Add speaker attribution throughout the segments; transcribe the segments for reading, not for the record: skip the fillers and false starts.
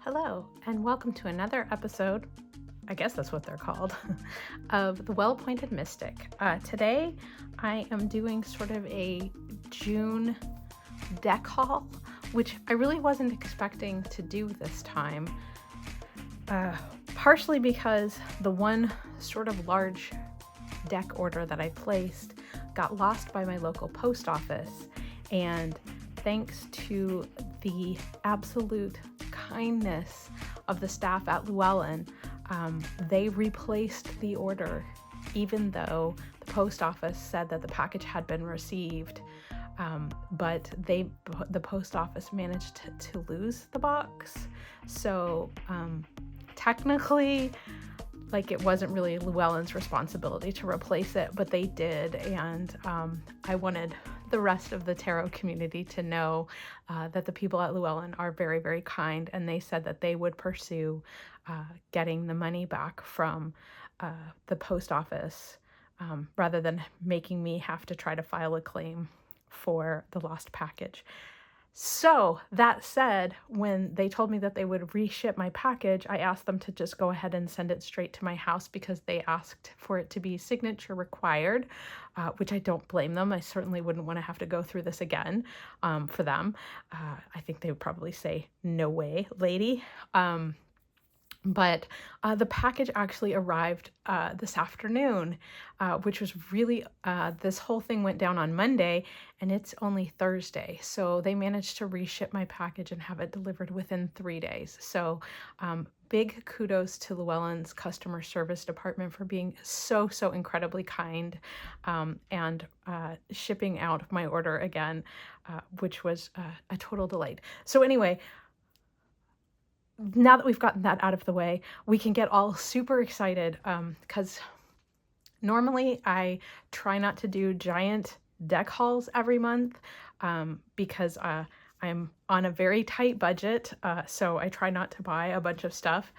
Speaker 1: Hello, and welcome to another episode, I guess that's what they're called, of The Well-Appointed Mystic. Today, I am doing sort of a June deck haul, which I really wasn't expecting to do this time. Partially because the one sort of large deck order that I placed got lost by my local post office, and thanks to the absolute kindness of the staff at Llewellyn, they replaced the order, even though the post office said that the package had been received. But the post office managed to lose the box. So technically, like, it wasn't really Llewellyn's responsibility to replace it, but they did. And I wanted the rest of the tarot community to know that the people at Llewellyn are very, very kind, and they said that they would pursue getting the money back from the post office rather than making me have to try to file a claim for the lost package. So that said, when they told me that they would reship my package, I asked them to just go ahead and send it straight to my house because they asked for it to be signature required, which I don't blame them. I certainly wouldn't want to have to go through this again for them. I think they would probably say, "No way, lady." But the package actually arrived this afternoon, which was really, this whole thing went down on Monday and it's only Thursday. So they managed to reship my package and have it delivered within 3 days. So big kudos to Llewellyn's customer service department for being so incredibly kind and shipping out my order again, which was a total delight. So anyway, now that we've gotten that out of the way, we can get all super excited because normally I try not to do giant deck hauls every month because I'm on a very tight budget, so I try not to buy a bunch of stuff.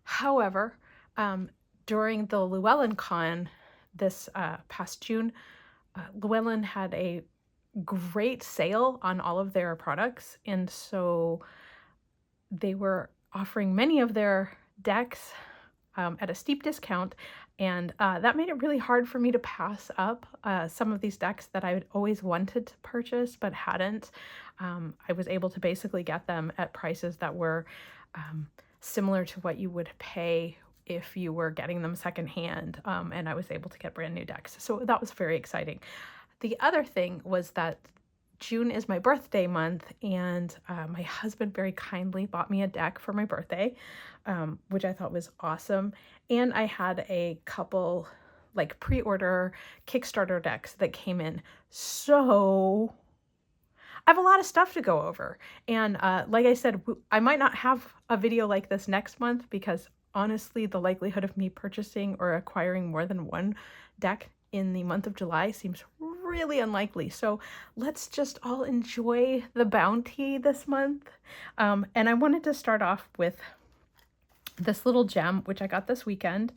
Speaker 1: However, during the Llewellyn Con this past June, Llewellyn had a great sale on all of their products, and so they were offering many of their decks at a steep discount, and that made it really hard for me to pass up some of these decks that I had always wanted to purchase but hadn't. I was able to basically get them at prices that were similar to what you would pay if you were getting them secondhand, and I was able to get brand new decks. So that was very exciting. The other thing was that June is my birthday month, and my husband very kindly bought me a deck for my birthday, which I thought was awesome. And I had a couple like pre-order Kickstarter decks that came in. So I have a lot of stuff to go over. And like I said, I might not have a video like this next month because honestly, the likelihood of me purchasing or acquiring more than one deck in the month of July seems really unlikely. So let's just all enjoy the bounty this month. And I wanted to start off with this little gem, which I got this weekend.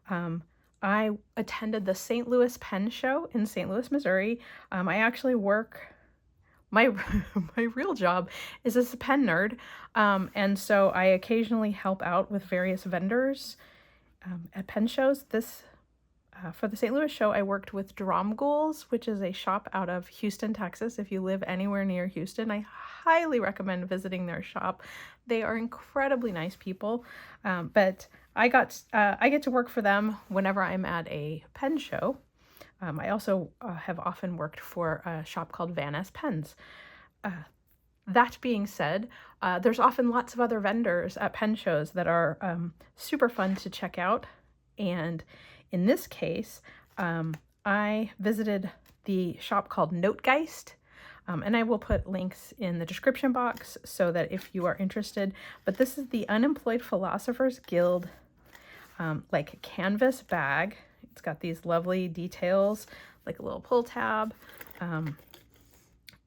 Speaker 1: I attended the St. Louis Pen Show in St. Louis, Missouri. I actually work, my real job is as a pen nerd. And so I occasionally help out with various vendors at pen shows. For the St. Louis show, I worked with Drum Ghouls, which is a shop out of Houston, Texas. If you live anywhere near Houston, I highly recommend visiting their shop. They are incredibly nice people, but I get to work for them whenever I'm at a pen show. I also have often worked for a shop called Van S Pens. That being said, there's often lots of other vendors at pen shows that are super fun to check out, and in this case, I visited the shop called Notegeist, and I will put links in the description box so that if you are interested. But this is the Unemployed Philosophers Guild like canvas bag. It's got these lovely details, like a little pull tab.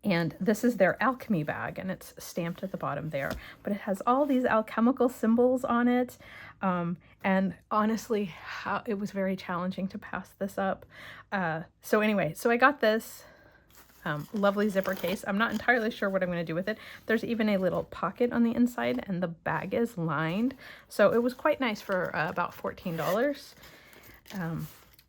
Speaker 1: And this is their alchemy bag, and it's stamped at the bottom there. But it has all these alchemical symbols on it. And honestly, it was very challenging to pass this up. So anyway, so I got this. Lovely zipper case. I'm not entirely sure what I'm going to do with it. There's even a little pocket on the inside, and the bag is lined. So it was quite nice for about $14.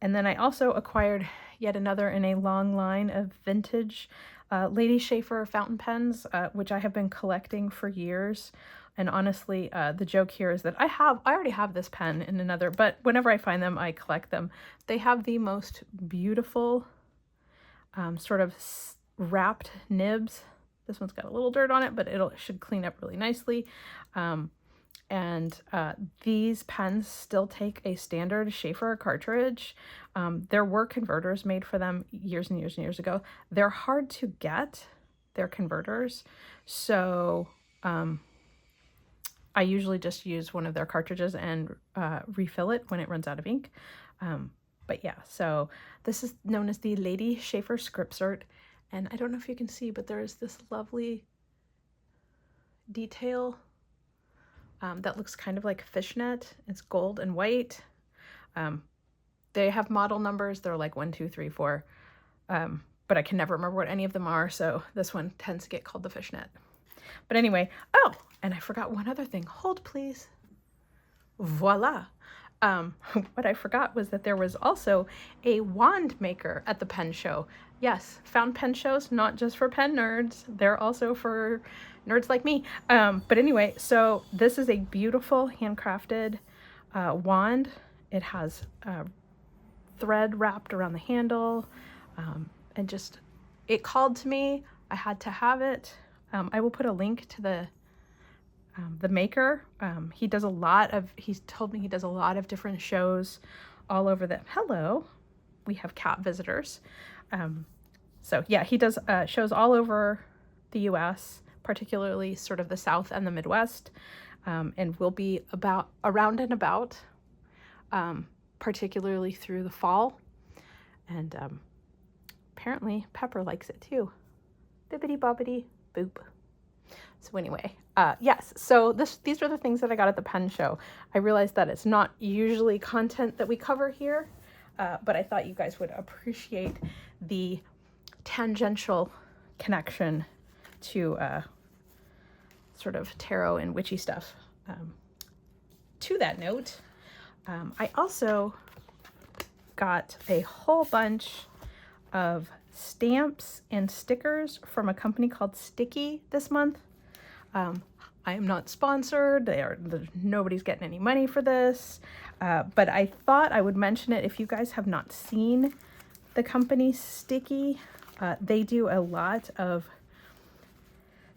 Speaker 1: And then I also acquired yet another in a long line of vintage Lady Schaefer fountain pens, which I have been collecting for years. And honestly, the joke here is that I already have this pen in another, but whenever I find them, I collect them. They have the most beautiful sort of wrapped nibs. This one's got a little dirt on it, but it should clean up really nicely. These pens still take a standard Schaefer cartridge. There were converters made for them years and years and years ago. They're hard to get, their converters. So I usually just use one of their cartridges and refill it when it runs out of ink. But yeah, so this is known as the Lady Schaefer Scriptsert. And I don't know if you can see, but there is this lovely detail that looks kind of like fishnet. It's gold and white. They have model numbers. They're like 1, 2, 3, 4. But I can never remember what any of them are. So this one tends to get called the fishnet. But anyway, oh, and I forgot one other thing. Hold, please. Voila. What I forgot was that there was also a wand maker at the pen show. Yes, found pen shows, not just for pen nerds. They're also for nerds like me. But anyway, so this is a beautiful handcrafted wand. It has thread wrapped around the handle, and just, it called to me. I had to have it. I will put a link to the maker. He's told me he does a lot of different shows all over hello, we have cat visitors. So yeah, he does shows all over the US, particularly sort of the South and the Midwest, and will be around and about, particularly through the fall. And apparently Pepper likes it too. Bibbidi bobbidi boop. So anyway, yes, so these are the things that I got at the pen show. I realized that it's not usually content that we cover here, but I thought you guys would appreciate the tangential connection to sort of tarot and witchy stuff. To that note, I also got a whole bunch of stamps and stickers from a company called Sticky this month. I am not sponsored. Nobody's getting any money for this, but I thought I would mention it if you guys have not seen the company Sticky. They do a lot of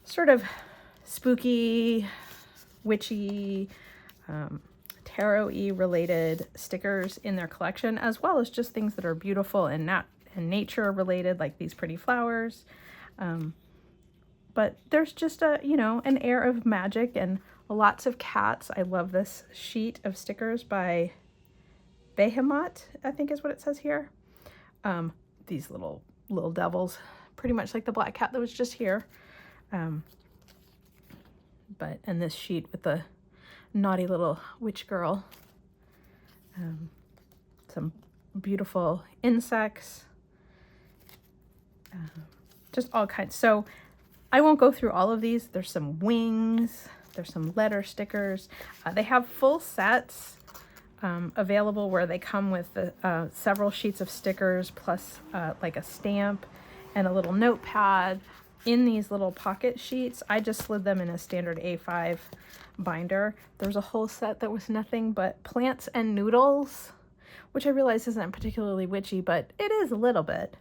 Speaker 1: sort of spooky, witchy, tarot-y related stickers in their collection, as well as just things that are beautiful and nature related, like these pretty flowers. But there's just an air of magic and lots of cats. I love this sheet of stickers by Behemoth, I think is what it says here. These little devils, pretty much like the black cat that was just here. And this sheet with the naughty little witch girl. Some beautiful insects. Just all kinds. So I won't go through all of these. There's some wings, there's some letter stickers. They have full sets available where they come with several sheets of stickers plus like a stamp and a little notepad in these little pocket sheets. I just slid them in a standard A5 binder. There's a whole set that was nothing but plants and noodles, which I realize isn't particularly witchy, but it is a little bit.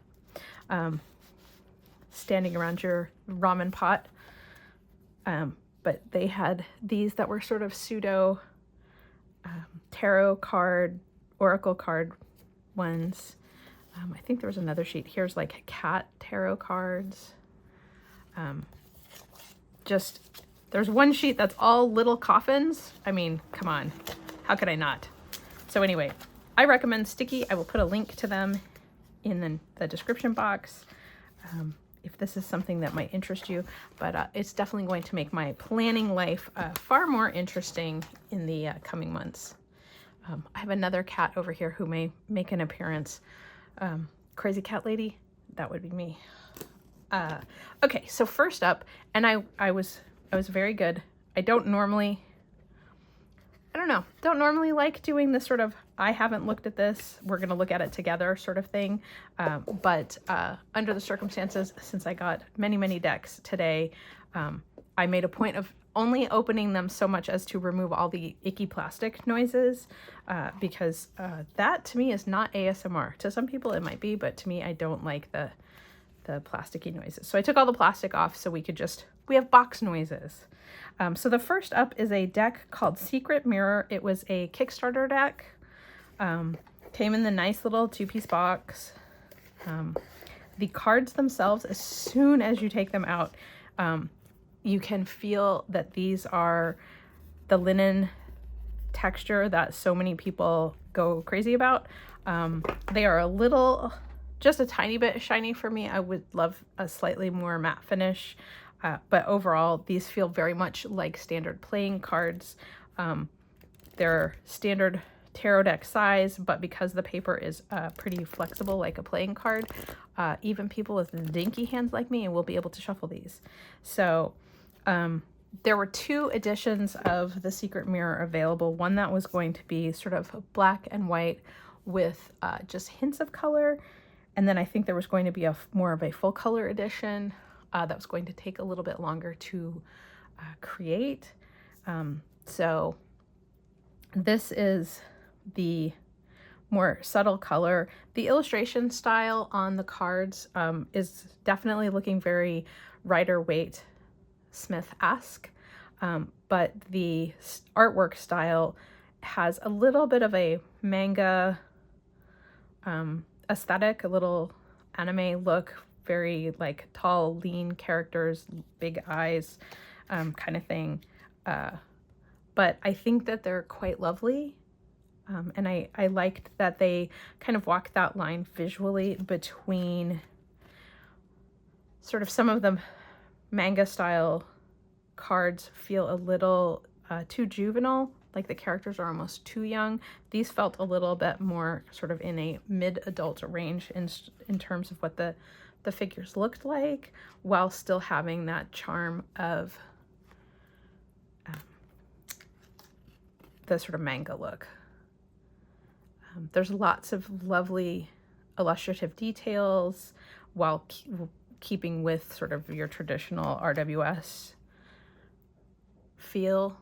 Speaker 1: Standing around your ramen pot. But they had these that were sort of pseudo tarot card, oracle card ones. I think there was another sheet. Here's like cat tarot cards. There's one sheet that's all little coffins. I mean, come on. How could I not? So anyway, I recommend Sticky. I will put a link to them in the description box. If this is something that might interest you, but it's definitely going to make my planning life far more interesting in the coming months. I have another cat over here who may make an appearance. Crazy cat lady, that would be me. Okay, so first up, and I was very good. I don't normally like doing this sort of, I haven't looked at this, we're going to look at it together sort of thing. But under the circumstances, since I got many decks today, I made a point of only opening them so much as to remove all the icky plastic noises, because that to me is not ASMR. To some people it might be, but to me I don't like the plasticky noises. So I took all the plastic off so we have box noises. So the first up is a deck called Secret Mirror. It was a Kickstarter deck. Came in the nice little 2-piece box. The cards themselves, as soon as you take them out, you can feel that these are the linen texture that so many people go crazy about. They are just a tiny bit shiny for me. I would love a slightly more matte finish. But overall, these feel very much like standard playing cards. They're standard tarot deck size, but because the paper is pretty flexible like a playing card, even people with dinky hands like me will be able to shuffle these. So there were 2 editions of the Secret Mirror available. One that was going to be sort of black and white with just hints of color. And then I think there was going to be more of a full color edition that was going to take a little bit longer to create. So this is the more subtle color. The illustration style on the cards is definitely looking very Rider-Waite Smith-esque, but the artwork style has a little bit of a manga aesthetic, a little anime look, very like tall, lean characters, big eyes, kind of thing. But I think that they're quite lovely. And I liked that they kind of walked that line visually between sort of some of the manga style cards feel a little too juvenile, like the characters are almost too young. These felt a little bit more sort of in a mid-adult range in terms of what the figures looked like, while still having that charm of the sort of manga look. There's lots of lovely illustrative details while keeping with sort of your traditional RWS feel.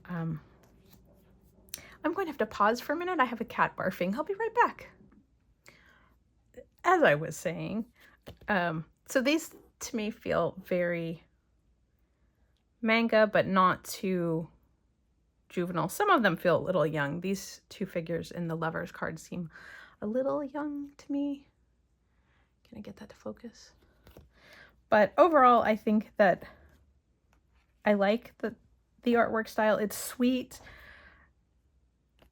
Speaker 1: I'm going to have to pause for a minute. I have a cat barfing. I'll be right back. As I was saying, so these to me feel very manga, but not too juvenile. Some of them feel a little young. These 2 figures in the Lovers card seem a little young to me. Can I get that to focus? But overall, I think that I like the artwork style. It's sweet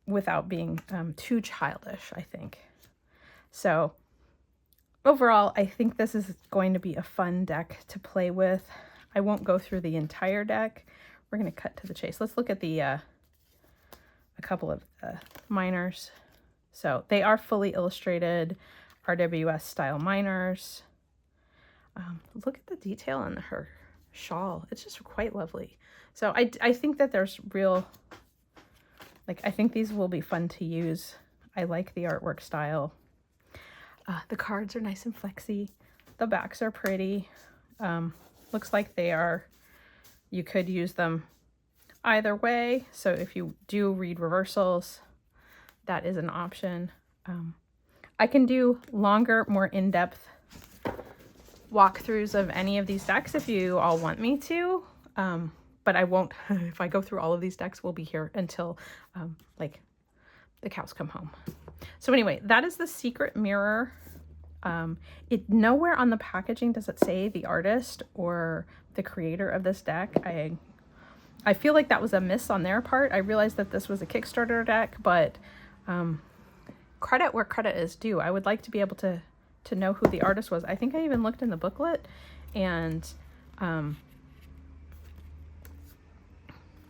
Speaker 1: without being too childish, I think. So overall, I think this is going to be a fun deck to play with. I won't go through the entire deck. We're going to cut to the chase. Let's look at the a couple of minors. So they are fully illustrated RWS style minors. Look at the detail on her shawl. It's just quite lovely. So I think that there's real, like, I think these will be fun to use. I like the artwork style. The cards are nice and flexy. The backs are pretty. Looks like you could use them either way. So if you do read reversals, that is an option. I can do longer, more in-depth walkthroughs of any of these decks if you all want me to. But I won't. If I go through all of these decks, we'll be here until like the cows come home. So anyway, that is the Secret Mirror. Nowhere on the packaging does it say the artist or the creator of this deck. I feel like that was a miss on their part. I realized that this was a Kickstarter deck, but credit where credit is due. I would like to be able to know who the artist was. I think I even looked in the booklet, and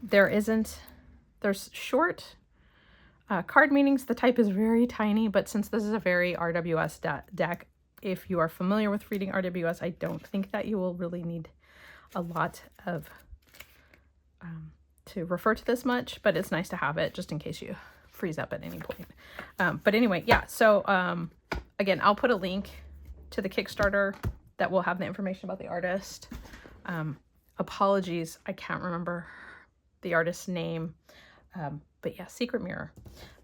Speaker 1: there's short card meanings. The type is very tiny, but since this is a very RWS deck, if you are familiar with reading RWS, I don't think that you will really need a lot of to refer to this much, but it's nice to have it just in case you freeze up at any point. But anyway, yeah, so again, I'll put a link to the Kickstarter that will have the information about the artist. Apologies, I can't remember the artist's name, but yeah, Secret Mirror.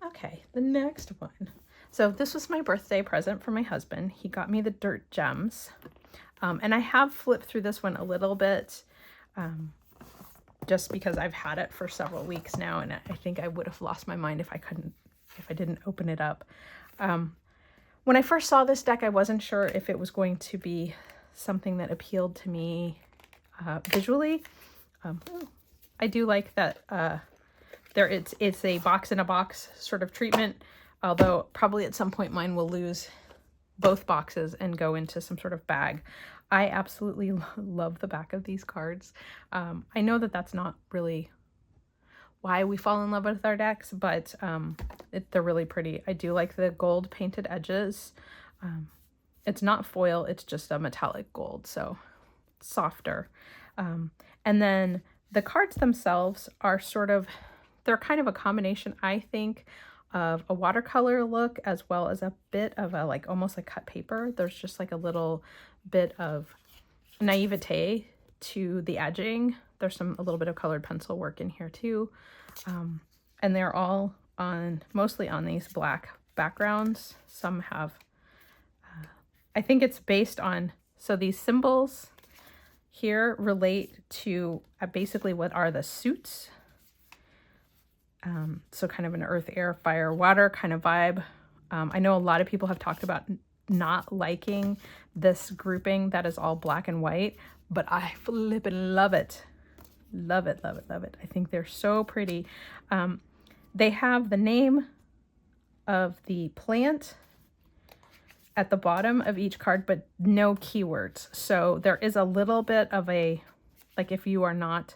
Speaker 1: Okay, the next one. So this was my birthday present from my husband. He got me the Dirt Gems, and I have flipped through this one a little bit, just because I've had it for several weeks now, and I think I would have lost my mind if I didn't open it up. When I first saw this deck, I wasn't sure if it was going to be something that appealed to me visually. I do like that it's a box in a box sort of treatment, although probably at some point mine will lose both boxes and go into some sort of bag. I absolutely love the back of these cards. I know that that's not really why we fall in love with our decks, but they're really pretty. I do like the gold painted edges. It's not foil, it's just a metallic gold, so softer. And then the cards themselves are they're kind of a combination, I think, of a watercolor look as well as a bit of a almost like cut paper. There's just like a little bit of naivete to the edging. There's a little bit of colored pencil work in here too. And they're all mostly on these black backgrounds. Some have, I think it's based on, so these symbols here relate to basically what are the suits. So kind of an earth, air, fire, water kind of vibe. I know a lot of people have talked about not liking this grouping that is all black and white, but I flippin' love it. Love it, love it, love it. I think they're so pretty. They have the name of the plant at the bottom of each card, but no keywords. So there is a little bit of if you are not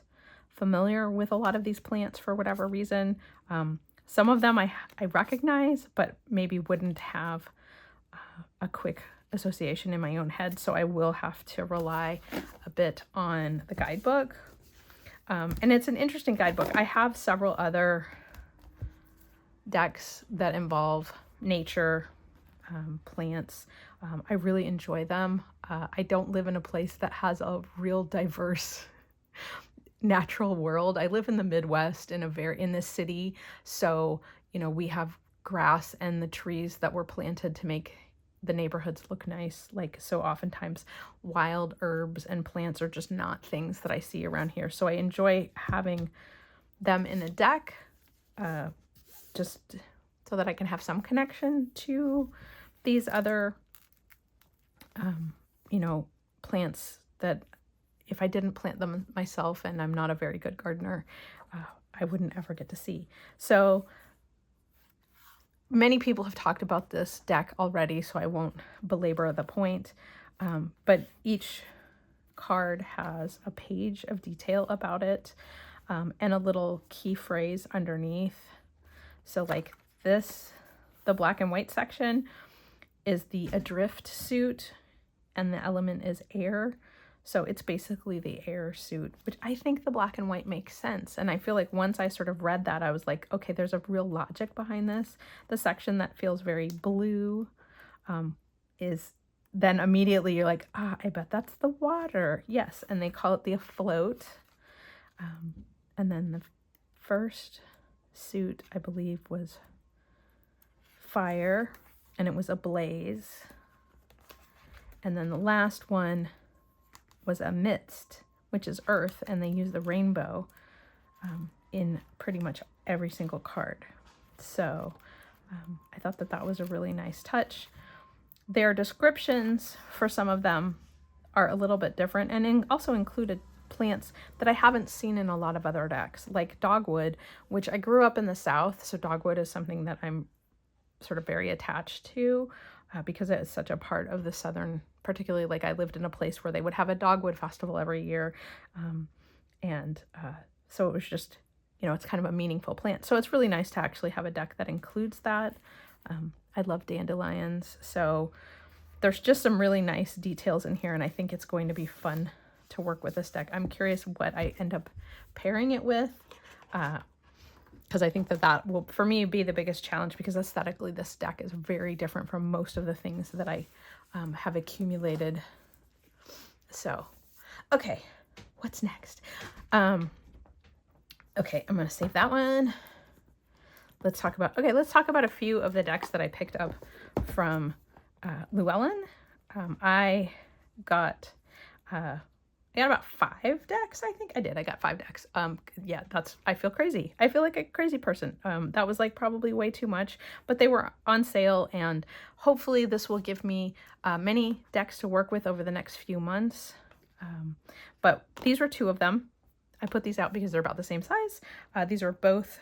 Speaker 1: familiar with a lot of these plants for whatever reason, some of them I recognize, but maybe wouldn't have a quick association in my own head. So I will have to rely a bit on the guidebook. And it's an interesting guidebook. I have several other decks that involve nature, plants. I really enjoy them. I don't live in a place that has a real diverse natural world. I live in the Midwest in this city. So, we have grass and the trees that were planted to make the neighborhoods look nice. So oftentimes wild herbs and plants are just not things that I see around here. So I enjoy having them in a deck, just so that I can have some connection to these other, plants that if I didn't plant them myself, and I'm not a very good gardener, I wouldn't ever get to see. So many people have talked about this deck already, so I won't belabor the point. But each card has a page of detail about it, and a little key phrase underneath. So the black and white section is the adrift suit, and the element is air. So it's basically the air suit, which I think the black and white makes sense. And I feel like once I sort of read that, I was like, okay, there's a real logic behind this. The section that feels very blue is then immediately you're like, I bet that's the water. Yes, and they call it the afloat. And then the first suit, I believe, was fire, and it was ablaze. And then the last one was amidst, which is earth, and they use the rainbow in pretty much every single card. So I thought that was a really nice touch. Their descriptions for some of them are a little bit different, and also included plants that I haven't seen in a lot of other decks, like dogwood, which I grew up in the South, so dogwood is something that I'm sort of very attached to, because it is such a part of the Southern, particularly I lived in a place where they would have a dogwood festival every year. So it was just, it's kind of a meaningful plant. So it's really nice to actually have a deck that includes that. I love dandelions. So there's just some really nice details in here, and I think it's going to be fun to work with this deck. I'm curious what I end up pairing it with, because I think that will, for me, be the biggest challenge, because aesthetically this deck is very different from most of the things that I have accumulated. So, okay, what's next? Okay, I'm gonna save that one. Let's talk about a few of the decks that I picked up from Llewellyn. I got about 5 decks, I think. I got 5 decks. Yeah, I feel crazy. I feel like a crazy person. That was like probably way too much, but they were on sale, and hopefully this will give me many decks to work with over the next few months. But these were 2 of them. I put these out because they're about the same size. These are both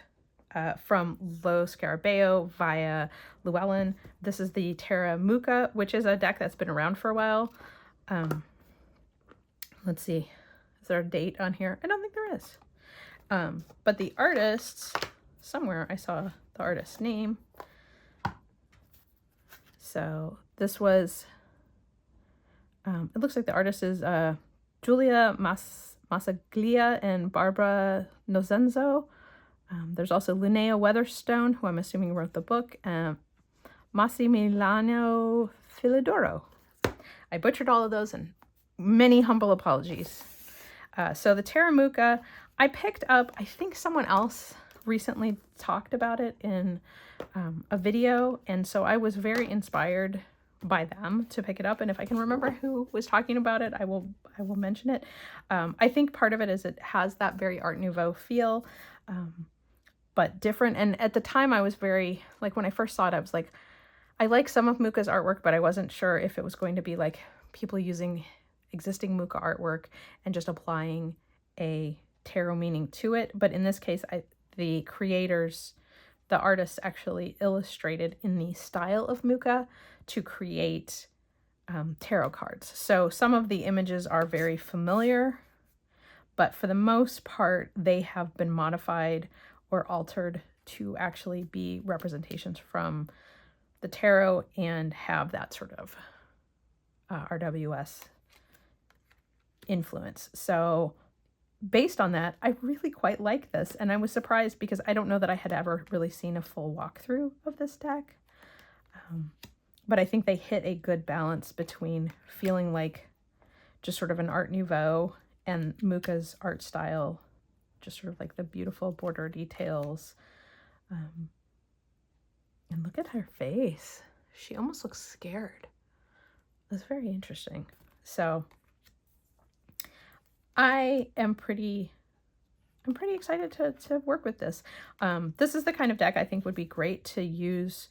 Speaker 1: from Lo Scarabeo via Llewellyn. This is the Tera Muka, which is a deck that's been around for a while. Let's see, is there a date on here? I don't think there is. But the artists, somewhere I saw the artist's name. So this was, it looks like the artist is Julia Massaglia and Barbara Nozenzo. There's also Linnea Weatherstone, who I'm assuming wrote the book, and Massimiliano Filidoro. I butchered all of those, and many humble apologies. So the Tera Muka, I picked up, I think someone else recently talked about it in a video, and so I was very inspired by them to pick it up, and if I can remember who was talking about it, I will mention it. I think part of it is it has that very Art Nouveau feel, but different. And at the time I was very, like, when I first saw it, I was like, I like some of Muka's artwork, but I wasn't sure if it was going to be like people using existing Muka artwork and just applying a tarot meaning to it. But in this case, the artists actually illustrated in the style of Muka to create tarot cards. So some of the images are very familiar, but for the most part, they have been modified or altered to actually be representations from the tarot and have that sort of RWS influence. So based on that, I really quite like this, and I was surprised because I don't know that I had ever really seen a full walkthrough of this deck. But I think they hit a good balance between feeling like just sort of an Art Nouveau and Muka's art style, just sort of like the beautiful border details. And look at her face. She almost looks scared. That's very interesting. So I'm pretty excited to work with this. This is the kind of deck I think would be great to use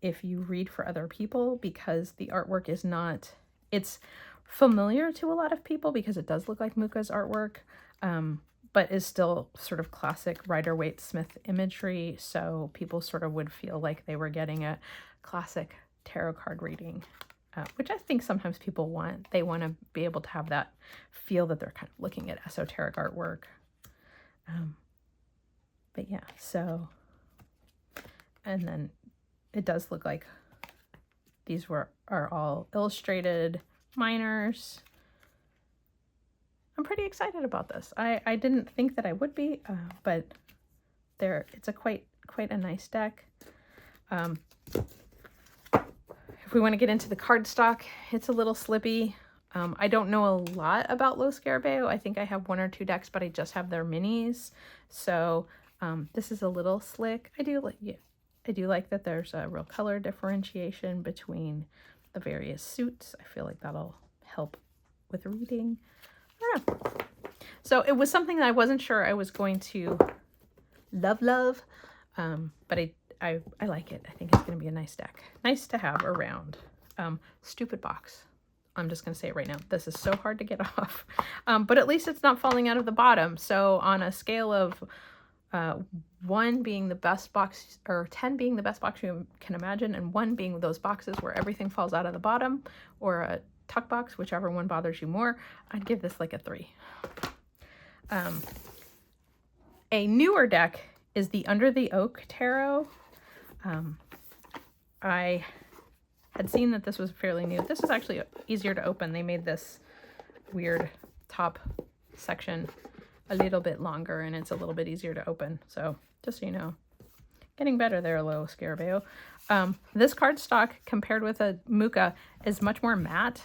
Speaker 1: if you read for other people, because the artwork is not, it's familiar to a lot of people because it does look like Muka's artwork, but is still sort of classic Rider-Waite-Smith imagery. So people sort of would feel like they were getting a classic tarot card reading, which I think sometimes people want. They want to be able to have that feel that they're kind of looking at esoteric artwork. But yeah, so, and then it does look like these are all illustrated minors. I'm pretty excited about this. I didn't think that I would be, but it's a quite a nice deck. If we want to get into the cardstock, it's a little slippy. I don't know a lot about Lo Scarabeo. I think I have 1 or 2 decks, but I just have their minis. So this is a little slick. I do like that there's a real color differentiation between the various suits. I feel like that'll help with reading. I don't know. So it was something that I wasn't sure I was going to love, but I like it. I think it's going to be a nice deck. Nice to have around. Stupid box. I'm just going to say it right now. This is so hard to get off. But at least it's not falling out of the bottom. So on a scale of 1 being the best box, or 10 being the best box you can imagine, and 1 being those boxes where everything falls out of the bottom, or a tuck box, whichever one bothers you more, I'd give this like a 3. A newer deck is the Under the Oak Tarot. I had seen that this was fairly new. This is actually easier to open. They made this weird top section a little bit longer, and it's a little bit easier to open. So just so you know, getting better there, Lo Scarabeo. This cardstock compared with a Muka is much more matte.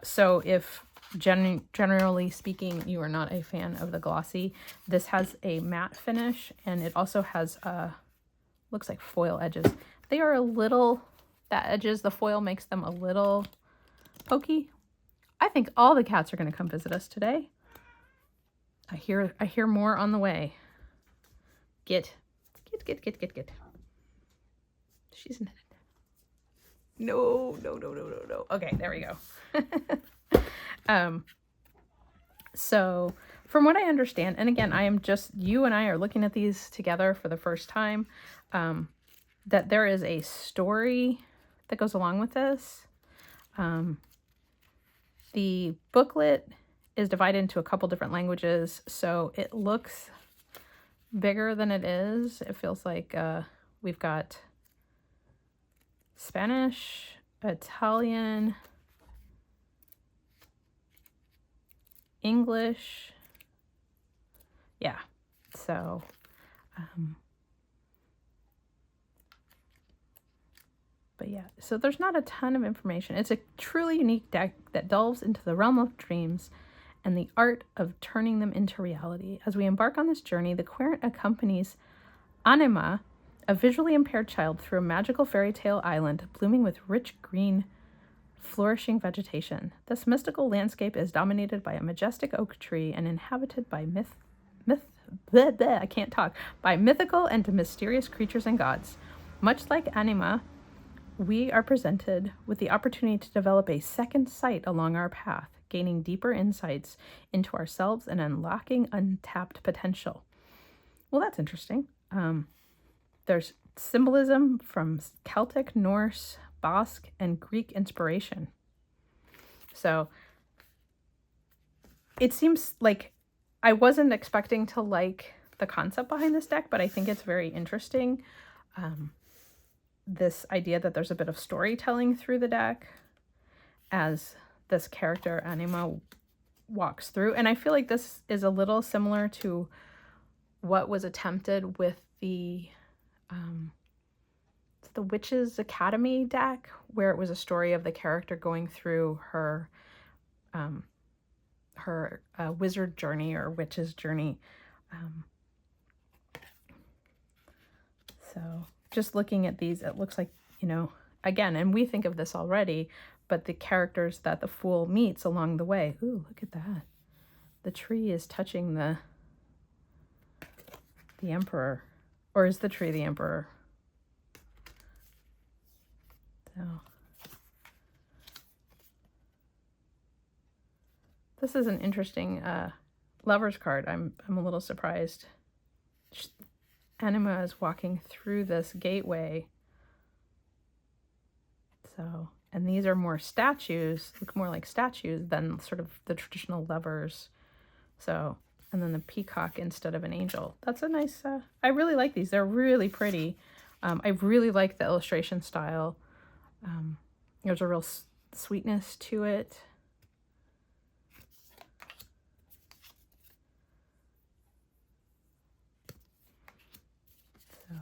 Speaker 1: So if generally speaking, you are not a fan of the glossy, this has a matte finish, and it also has looks like foil edges. They are a little, the edges, the foil makes them a little pokey. I think all the cats are going to come visit us today. I hear more on the way. Get. She's not. No. Okay, there we go. So from what I understand, and again, you and I are looking at these together for the first time, that there is a story that goes along with this. The booklet is divided into a couple different languages, so it looks bigger than it is. It feels like we've got Spanish, Italian, English. Yeah, so but yeah, so there's not a ton of information. It's a truly unique deck that delves into the realm of dreams and the art of turning them into reality. As we embark on this journey, the querent accompanies Anima, a visually impaired child, through a magical fairy tale island blooming with rich green, flourishing vegetation. This mystical landscape is dominated by a majestic oak tree and inhabited by by mythical and mysterious creatures and gods. Much like Anima, we are presented with the opportunity to develop a second sight along our path, gaining deeper insights into ourselves and unlocking untapped potential. Well, that's interesting. There's symbolism from Celtic, Norse, Basque, and Greek inspiration. So it seems like I wasn't expecting to like the concept behind this deck, but I think it's very interesting. This idea that there's a bit of storytelling through the deck as this character Anima walks through. And I feel like this is a little similar to what was attempted with the Witches Academy deck, where it was a story of the character going through her wizard journey or witch's journey. So just looking at these, it looks like, again, and we think of this already, but the characters that the Fool meets along the way. Ooh, look at that. The tree is touching the Emperor. Or is the tree the Emperor? So this is an interesting lover's card. I'm a little surprised. Anima is walking through this gateway. So, and these are more statues, look more like statues than sort of the traditional lovers. So, and then the peacock instead of an angel. That's a nice, I really like these. They're really pretty. I really like the illustration style. There's a real sweetness to it. So,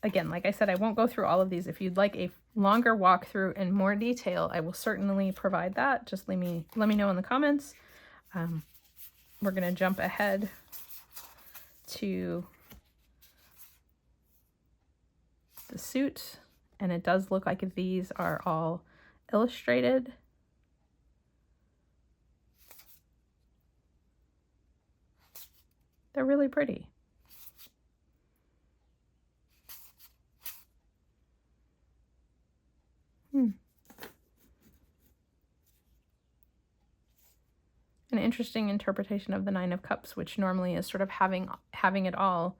Speaker 1: again, like I said, I won't go through all of these. If you'd like a longer walkthrough in more detail, I will certainly provide that. Just let me know in the comments. We're going to jump ahead to the suit, and it does look like these are all illustrated. They're really pretty. An interesting interpretation of the Nine of Cups, which normally is sort of having it all.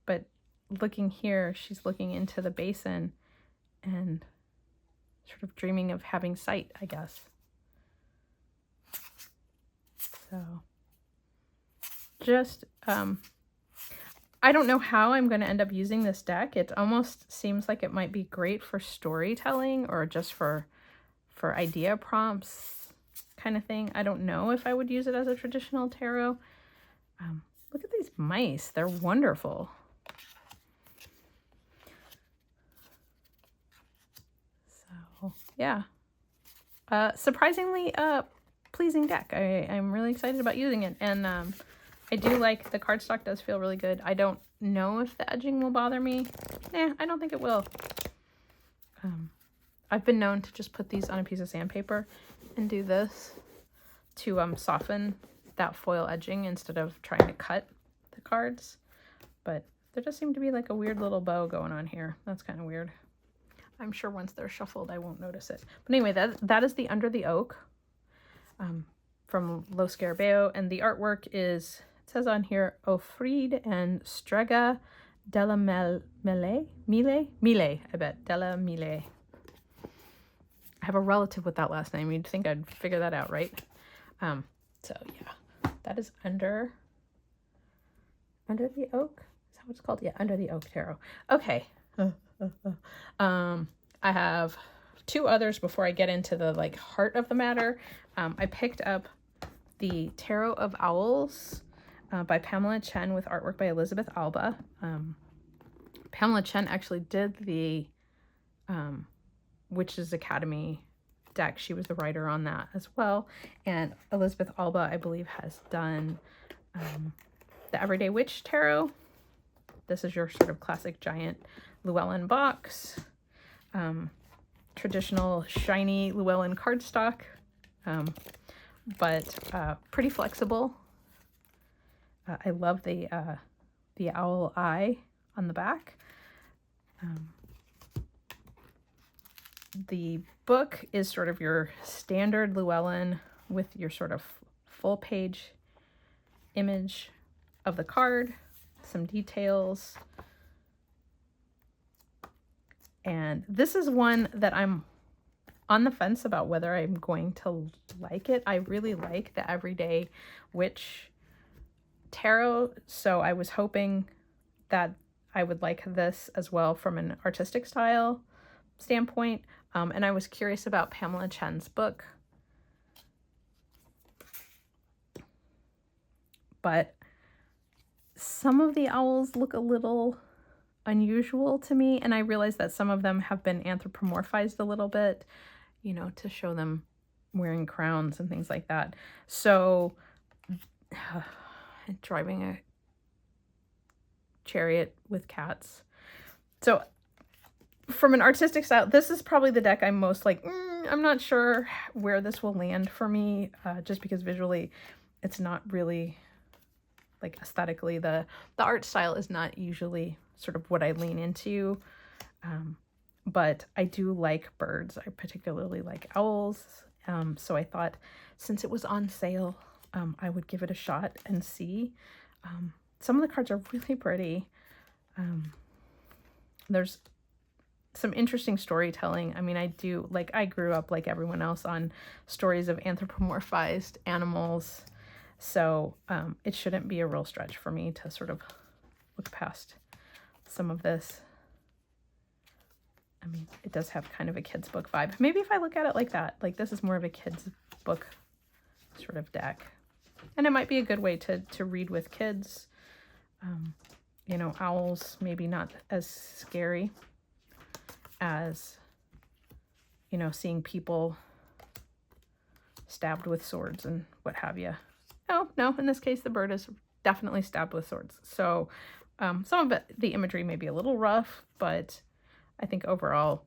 Speaker 1: But looking here, she's looking into the basin and sort of dreaming of having sight, I guess. So just, I don't know how I'm going to end up using this deck. It almost seems like it might be great for storytelling or just for idea prompts kind of thing. I don't know if I would use it as a traditional tarot. Look at these mice. They're wonderful. So, yeah. Surprisingly pleasing deck. I'm really excited about using it. And I do like the cardstock does feel really good. I don't know if the edging will bother me. Nah, I don't think it will. I've been known to just put these on a piece of sandpaper and do this to soften that foil edging instead of trying to cut the cards. But there does seem to be like a weird little bow going on here. That's kind of weird. I'm sure once they're shuffled, I won't notice it. But anyway, that is the Under the Oak from Lo Scarabeo. And the artwork is, it says on here, Ofrid and Strega della Mille, I bet, della Mille. I have a relative with that last name. You'd think I'd figure that out, right? So yeah, that is Under the Oak. Is that what it's called? Yeah, Under the Oak Tarot. Okay. I have two others before I get into the like heart of the matter. I picked up the Tarot of Owls by Pamela Chen with artwork by Elizabeth Alba. Pamela Chen actually did the Witches Academy deck. She was the writer on that as well. And Elizabeth Alba, I believe, has done the Everyday Witch Tarot. This is your sort of classic giant Llewellyn box. Traditional shiny Llewellyn cardstock, but pretty flexible. I love the owl eye on the back. The book is sort of your standard Llewellyn with your sort of full page image of the card, some details. And this is one that I'm on the fence about whether I'm going to like it. I really like the Everyday Witch Tarot, so I was hoping that I would like this as well from an artistic style standpoint. And I was curious about Pamela Chen's book. But some of the owls look a little unusual to me, and I realize that some of them have been anthropomorphized a little bit, you know, to show them wearing crowns and things like that. So driving a chariot with cats. So from an artistic style, this is probably the deck I'm most like, I'm not sure where this will land for me, just because visually it's not really like aesthetically, the art style is not usually sort of what I lean into. But I do like birds. I particularly like owls. So I thought since it was on sale, I would give it a shot and see. Some of the cards are really pretty. There's some interesting storytelling. I mean, I grew up like everyone else on stories of anthropomorphized animals. So it shouldn't be a real stretch for me to sort of look past some of this. I mean, it does have kind of a kid's book vibe. Maybe if I look at it like that, like this is more of a kid's book sort of deck. And it might be a good way to read with kids. You know, owls maybe not as scary as, you know, seeing people stabbed with swords and what have you. No, in this case, the bird is definitely stabbed with swords. So some of it, the imagery may be a little rough, but I think overall,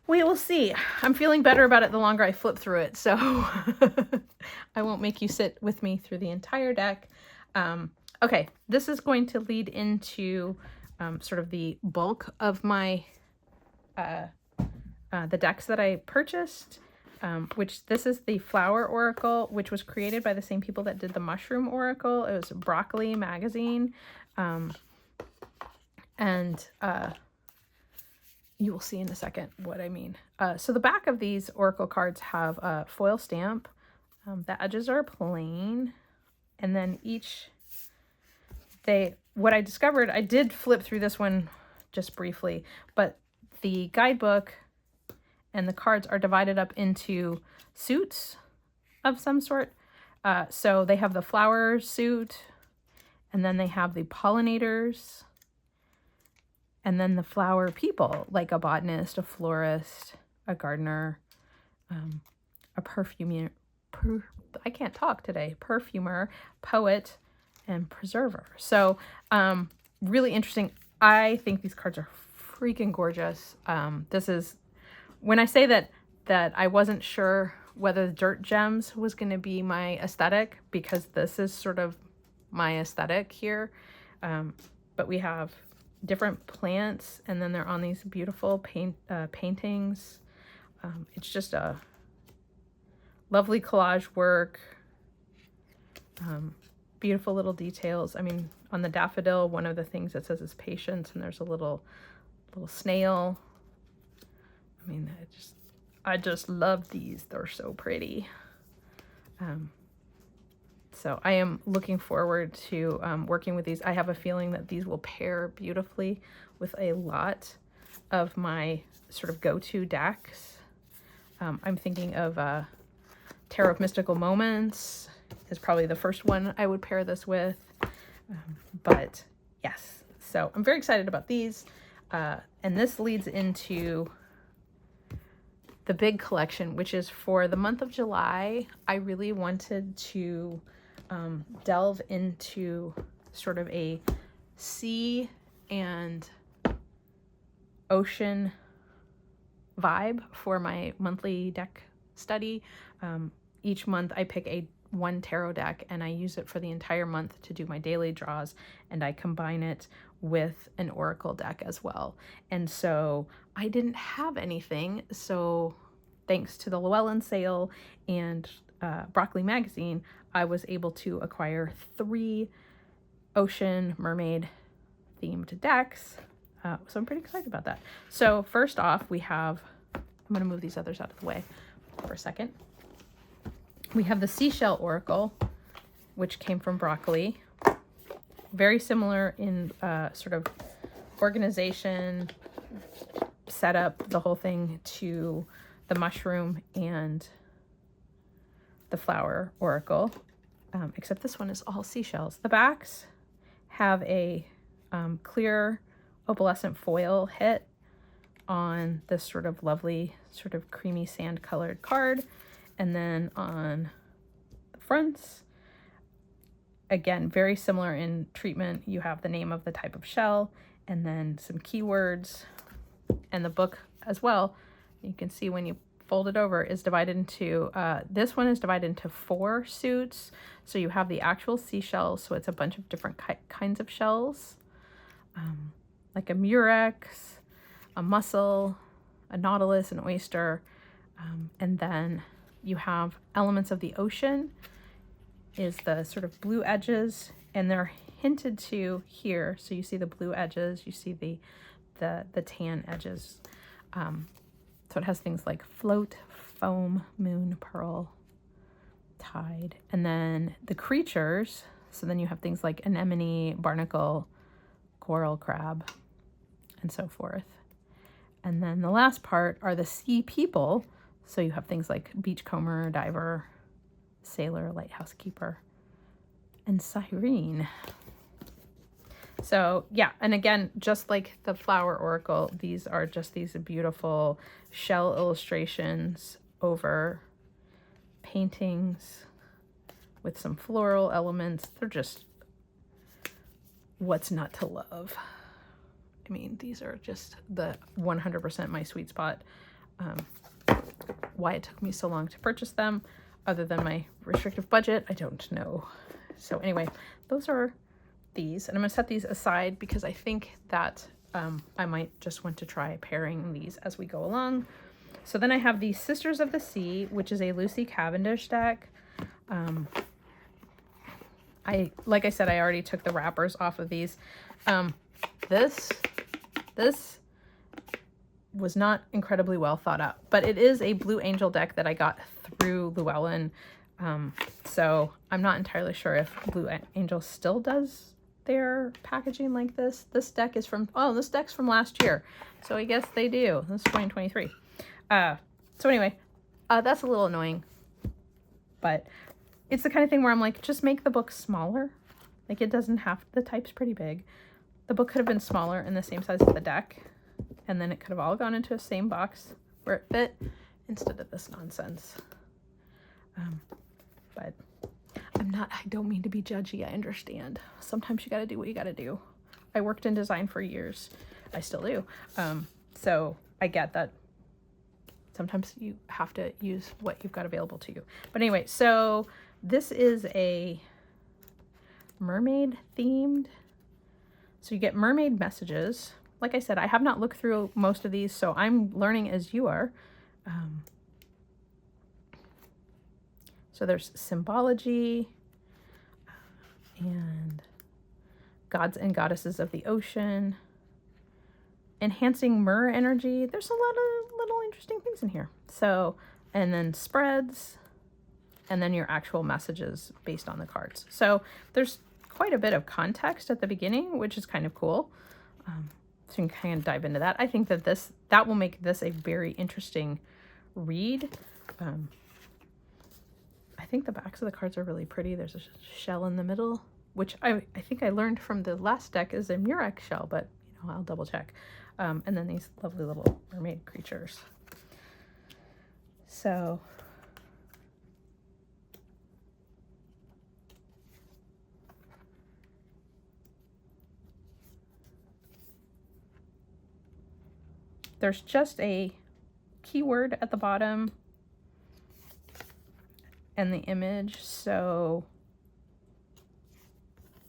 Speaker 1: we will see. I'm feeling better about it the longer I flip through it, so I won't make you sit with me through the entire deck. Okay, this is going to lead into sort of the bulk of my the decks that I purchased, which this is the Flower Oracle, which was created by the same people that did the Mushroom Oracle. It was Broccoli Magazine. You will see in a second what I mean. So the back of these Oracle cards have a foil stamp. The edges are plain. And then what I discovered, I did flip through this one just briefly, but the guidebook and the cards are divided up into suits of some sort. So they have the flower suit, and then they have the pollinators, and then the flower people, like a botanist, a florist, a gardener, a perfumer, I can't talk today, perfumer, poet, and preserver. So really interesting. I think these cards are freaking gorgeous. This is, when I say that I wasn't sure whether dirt gems was going to be my aesthetic, because this is sort of my aesthetic here. But we have different plants, and then they're on these beautiful paintings. It's just a lovely collage work. Beautiful little details. I mean, on the daffodil, one of the things it says is patience, and there's a little snail. I mean, I just love these. They're so pretty. So I am looking forward to working with these. I have a feeling that these will pair beautifully with a lot of my sort of go-to decks. I'm thinking of Tarot of Mystical Moments is probably the first one I would pair this with. But yes, so I'm very excited about these. And this leads into the big collection, which is for the month of July. I really wanted to delve into sort of a sea and ocean vibe for my monthly deck study. Each month I pick one tarot deck, and I use it for the entire month to do my daily draws, and I combine it with an oracle deck as well. And so I didn't have anything, so thanks to the Llewellyn sale and Broccoli Magazine, I was able to acquire 3 ocean mermaid themed decks. So I'm pretty excited about that. So first off, we have, I'm going to move these others out of the way for a second. We have the Seashell Oracle, which came from Broccoli. Very similar in sort of organization, setup, the whole thing, to the mushroom and the flower oracle, except this one is all seashells. The backs have a clear opalescent foil hit on this sort of lovely, sort of creamy sand colored card. And then on the fronts, again, very similar in treatment. You have the name of the type of shell, and then some keywords, and the book as well. You can see when you fold it over is divided into, this one is divided into 4 suits. So you have the actual seashells, so it's a bunch of different kinds of shells, like a murex, a mussel, a nautilus, an oyster, and then you have elements of the ocean is the sort of blue edges, and they're hinted to here. So you see the blue edges, you see the tan edges. So it has things like float, foam, moon, pearl, tide, and then the creatures. So then you have things like anemone, barnacle, coral crab, and so forth. And then the last part are the sea people. So you have things like beachcomber, diver, sailor, lighthouse keeper, and siren. So yeah, and again, just like the flower oracle, these are just these beautiful shell illustrations over paintings with some floral elements. They're just what's not to love. I mean, these are just the 100% my sweet spot. Why it took me so long to purchase them, other than my restrictive budget, I don't know. So anyway, those are these, and I'm gonna set these aside because I think that I might just want to try pairing these as we go along. So then I have the Sisters of the Sea, which is a Lucy Cavendish deck. Like I said, I already took the wrappers off of these. This was not incredibly well thought out, but it is a Blue Angel deck that I got through Llewellyn. So I'm not entirely sure if Blue Angel still does their packaging like this. This deck is from, oh, this deck's from last year. So I guess they do. This is 2023. So anyway, that's a little annoying, but it's the kind of thing where I'm like, just make the book smaller. Like it doesn't have, the type's pretty big. The book could have been smaller and the same size as the deck. And then it could have all gone into the same box where it fit instead of this nonsense. But I don't mean to be judgy. I understand. Sometimes you got to do what you got to do. I worked in design for years. I still do. So I get that sometimes you have to use what you've got available to you. But anyway, so this is a mermaid themed. So you get mermaid messages. Like I said, I have not looked through most of these, so I'm learning as you are. So there's symbology and gods and goddesses of the ocean, enhancing mer energy. There's a lot of little interesting things in here. So, and then spreads, and then your actual messages based on the cards. So there's quite a bit of context at the beginning, which is kind of cool. So you can kind of dive into that. I think that that will make this a very interesting read. I think the backs of the cards are really pretty. There's a shell in the middle, which I think I learned from the last deck is a Murex shell, but you know, I'll double check. And then these lovely little mermaid creatures. So there's just a keyword at the bottom and the image, so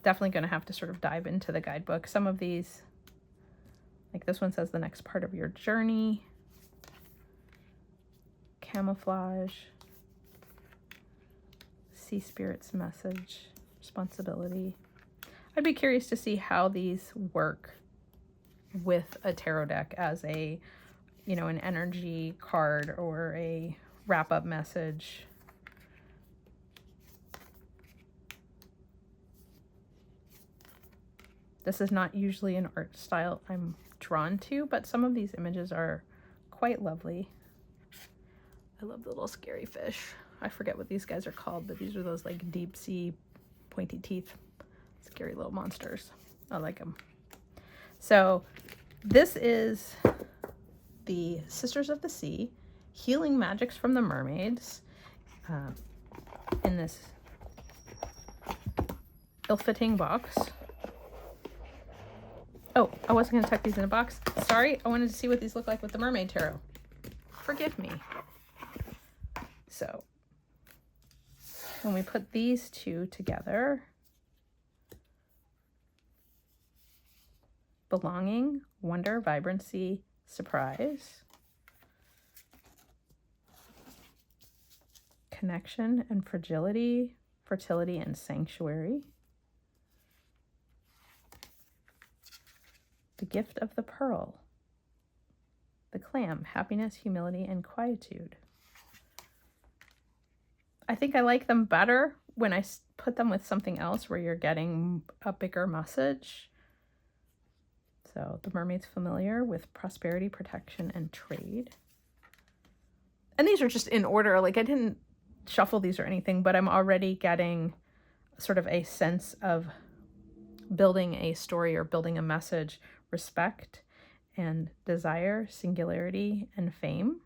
Speaker 1: definitely going to have to sort of dive into the guidebook. Some of these, like this one says the next part of your journey, camouflage, sea spirit's message, responsibility. I'd be curious to see how these work with a tarot deck as a, you know, an energy card or a wrap-up message. This is not usually an art style I'm drawn to, but some of these images are quite lovely. I love the little scary fish. I forget what these guys are called, but these are those like deep sea pointy teeth, scary little monsters. I like them. So this is the Sisters of the Sea, Healing Magics from the Mermaids, in this ill-fitting box. Oh, I wasn't going to tuck these in a box. Sorry, I wanted to see what these look like with the Mermaid Tarot. Forgive me. So, when we put these two together, belonging, wonder, vibrancy, surprise, connection and fragility, fertility and sanctuary, the gift of the pearl, the clam, happiness, humility, and quietude. I think I like them better when I put them with something else where you're getting a bigger message. So the mermaid's familiar with prosperity, protection, and trade. And these are just in order. Like I didn't shuffle these or anything, but I'm already getting sort of a sense of building a story or building a message, respect and desire, singularity and fame.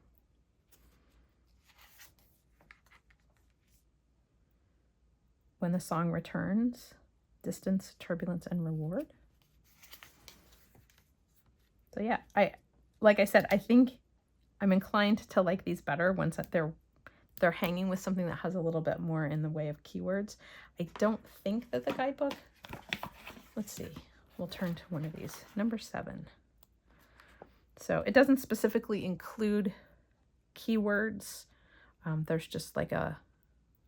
Speaker 1: When the song returns, distance, turbulence, and reward. So yeah, like I said, I think I'm inclined to like these better once they're hanging with something that has a little bit more in the way of keywords. I don't think that the guidebook, let's see, we'll turn to one of these, number 7. So it doesn't specifically include keywords. There's just like a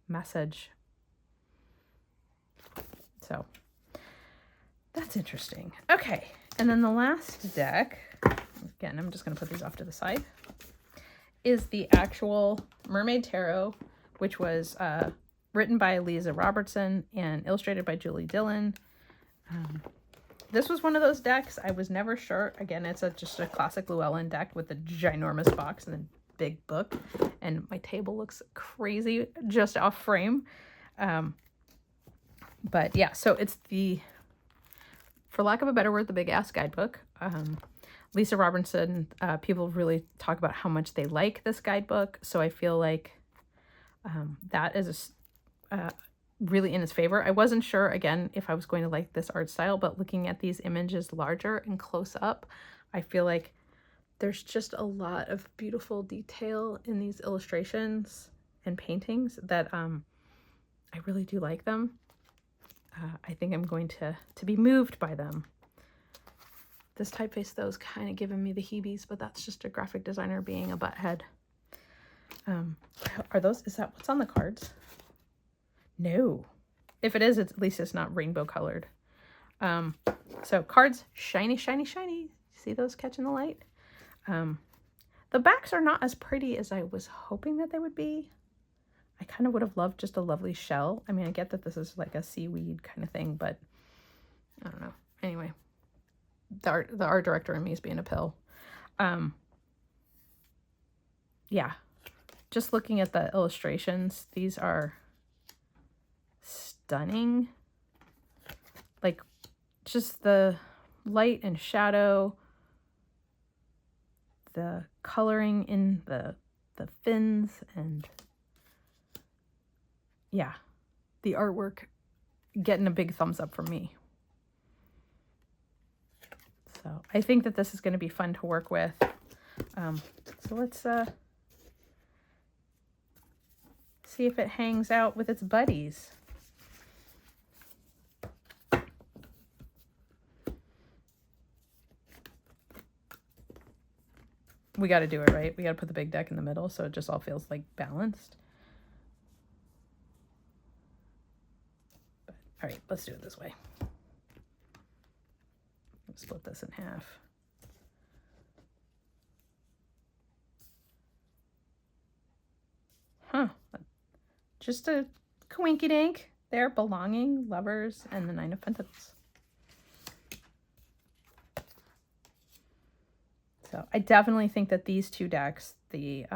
Speaker 1: message. So that's interesting. Okay. And then the last deck, again, I'm just going to put these off to the side, is the actual Mermaid Tarot, which was written by Lisa Robertson and illustrated by Julie Dillon. This was one of those decks I was never sure. Again, it's just a classic Llewellyn deck with a ginormous box and a big book. And my table looks crazy just off frame. But yeah, so it's the, for lack of a better word, the big ass guidebook. Lisa Robertson, people really talk about how much they like this guidebook. So I feel like that is really in its favor. I wasn't sure, again, if I was going to like this art style, but looking at these images larger and close up, I feel like there's just a lot of beautiful detail in these illustrations and paintings that I really do like them. I think I'm going to be moved by them. This typeface, though, is kind of giving me the heebies, but that's just a graphic designer being a butthead. Are those, is that what's on the cards? No. If it is, at least it's not rainbow colored. So cards, shiny, shiny, shiny. See those catching the light? The backs are not as pretty as I was hoping that they would be. I kind of would have loved just a lovely shell. I mean, I get that this is like a seaweed kind of thing, but I don't know. Anyway, the art director in me is being a pill. Yeah, just looking at the illustrations, these are stunning. Like, just the light and shadow, the coloring in the fins, and yeah, the artwork getting a big thumbs up from me. So I think that this is going to be fun to work with. So let's see if it hangs out with its buddies. We got to do it, right? We got to put the big deck in the middle so it just all feels like balanced. But, all right, let's do it this way. Split this in half. Huh. Just a coinky-dink there, belonging, lovers, and the Nine of Pentacles. So I definitely think that these two decks, the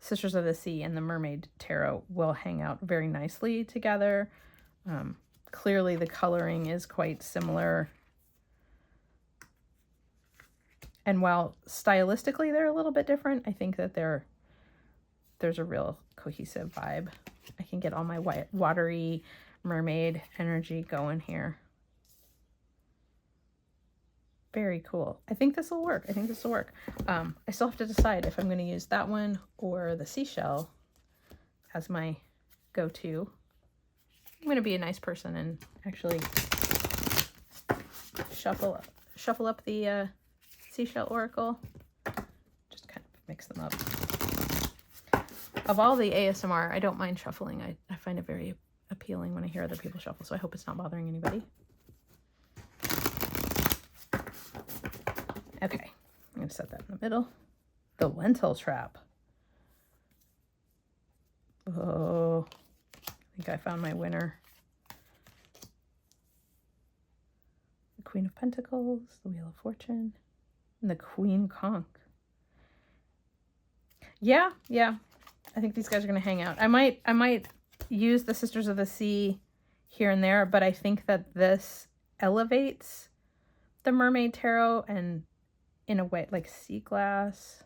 Speaker 1: Sisters of the Sea and the Mermaid Tarot, will hang out very nicely together. Clearly the coloring is quite similar. And while stylistically they're a little bit different, I think that there's a real cohesive vibe. I can get all my watery mermaid energy going here. Very cool. I think this will work. I think this will work. I still have to decide if I'm going to use that one or the seashell as my go-to. I'm going to be a nice person and actually shuffle up the Seashell Oracle. Just kind of mix them up. Of all the ASMR, I don't mind shuffling. I find it very appealing when I hear other people shuffle, so I hope it's not bothering anybody. Okay, I'm going to set that in the middle. The lentil trap. Oh, I think I found my winner. The Queen of Pentacles, the Wheel of Fortune, and the Queen Conch. Yeah. I think these guys are going to hang out. I might use the Sisters of the Sea here and there, but I think that this elevates the Mermaid Tarot and in a way, like sea glass.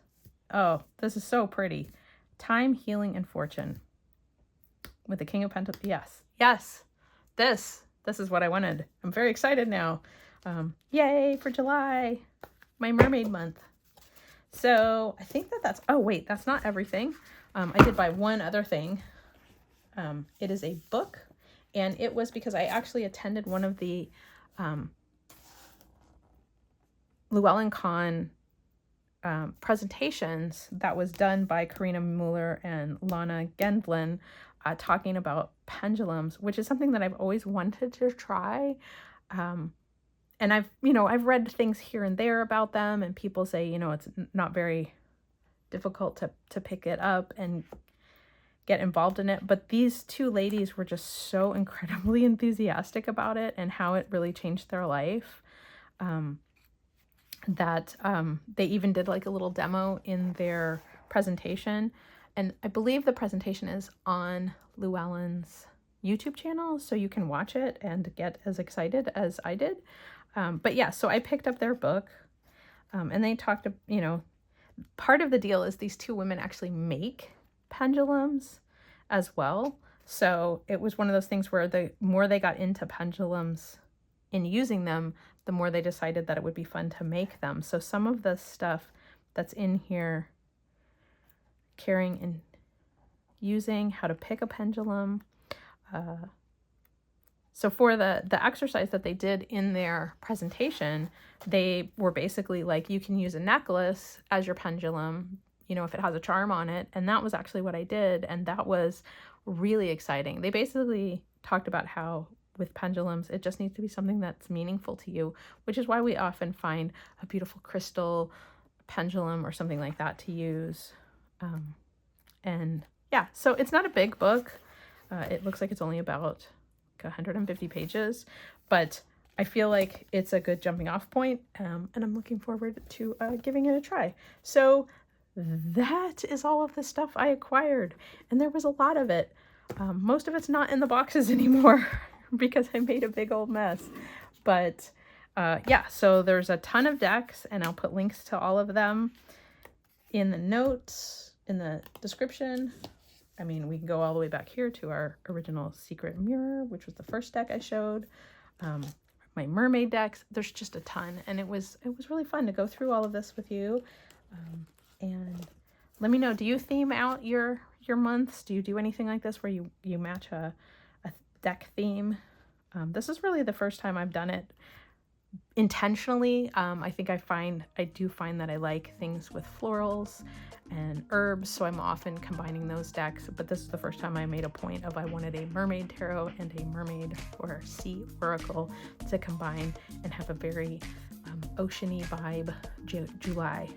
Speaker 1: Oh, this is so pretty. Time, Healing, and Fortune. With the King of Pentacles. Yes. This is what I wanted. I'm very excited now. Yay for July, my mermaid month. So I think that's, oh wait, that's not everything. I did buy one other thing. It is a book, and it was because I actually attended one of the Llewellyn Con presentations that was done by Karina Mueller and Lana Gendlin, talking about pendulums, which is something that I've always wanted to try. And I've read things here and there about them, and people say, it's not very difficult to pick it up and get involved in it. But these two ladies were just so incredibly enthusiastic about it and how it really changed their life, that they even did like a little demo in their presentation. And I believe the presentation is on Llewellyn's YouTube channel, so you can watch it and get as excited as I did. But yeah, so I picked up their book, and they talked, you know, part of the deal is these two women actually make pendulums as well. So it was one of those things where the more they got into pendulums in using them, the more they decided that it would be fun to make them. So some of the stuff that's in here, carrying and using, how to pick a pendulum. So for the exercise that they did in their presentation, they were basically like, you can use a necklace as your pendulum, you know, if it has a charm on it. And that was actually what I did. And that was really exciting. They basically talked about how with pendulums, it just needs to be something that's meaningful to you, which is why we often find a beautiful crystal pendulum or something like that to use. And yeah, so it's not a big book. It looks like it's only about 150 pages, but I feel like it's a good jumping off point, and I'm looking forward to giving it a try. So that is all of the stuff I acquired, and there was a lot of it. Most of it's not in the boxes anymore because I made a big old mess. But yeah, so there's a ton of decks, and I'll put links to all of them in the notes, in the description. I mean, we can go all the way back here to our original Secret Mirror, which was the first deck I showed. My mermaid decks, there's just a ton. And it was really fun to go through all of this with you. And let me know, do you theme out your months? Do you do anything like this where you match a deck theme? This is really the first time I've done it intentionally. I think I do find that I like things with florals and herbs, so I'm often combining those decks, but this is the first time I made a point of I wanted a Mermaid Tarot and a Mermaid or Sea Oracle to combine and have a very oceany vibe July.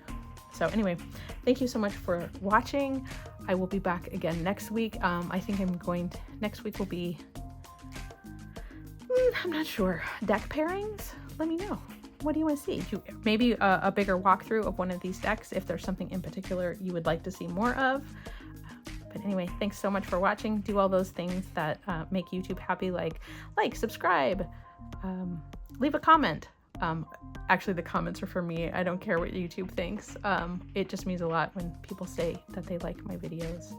Speaker 1: So anyway, thank you so much for watching. I will be back again next week. I think next week will be, I'm not sure, deck pairings? Let me know. What do you want to see? Maybe a bigger walkthrough of one of these decks if there's something in particular you would like to see more of. But anyway, thanks so much for watching. Do all those things that make YouTube happy, like subscribe, leave a comment. Actually, the comments are for me. I don't care what YouTube thinks. It just means a lot when people say that they like my videos.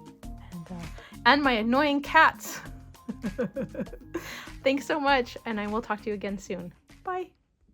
Speaker 1: And my annoying cats. Thanks so much, and I will talk to you again soon. Bye.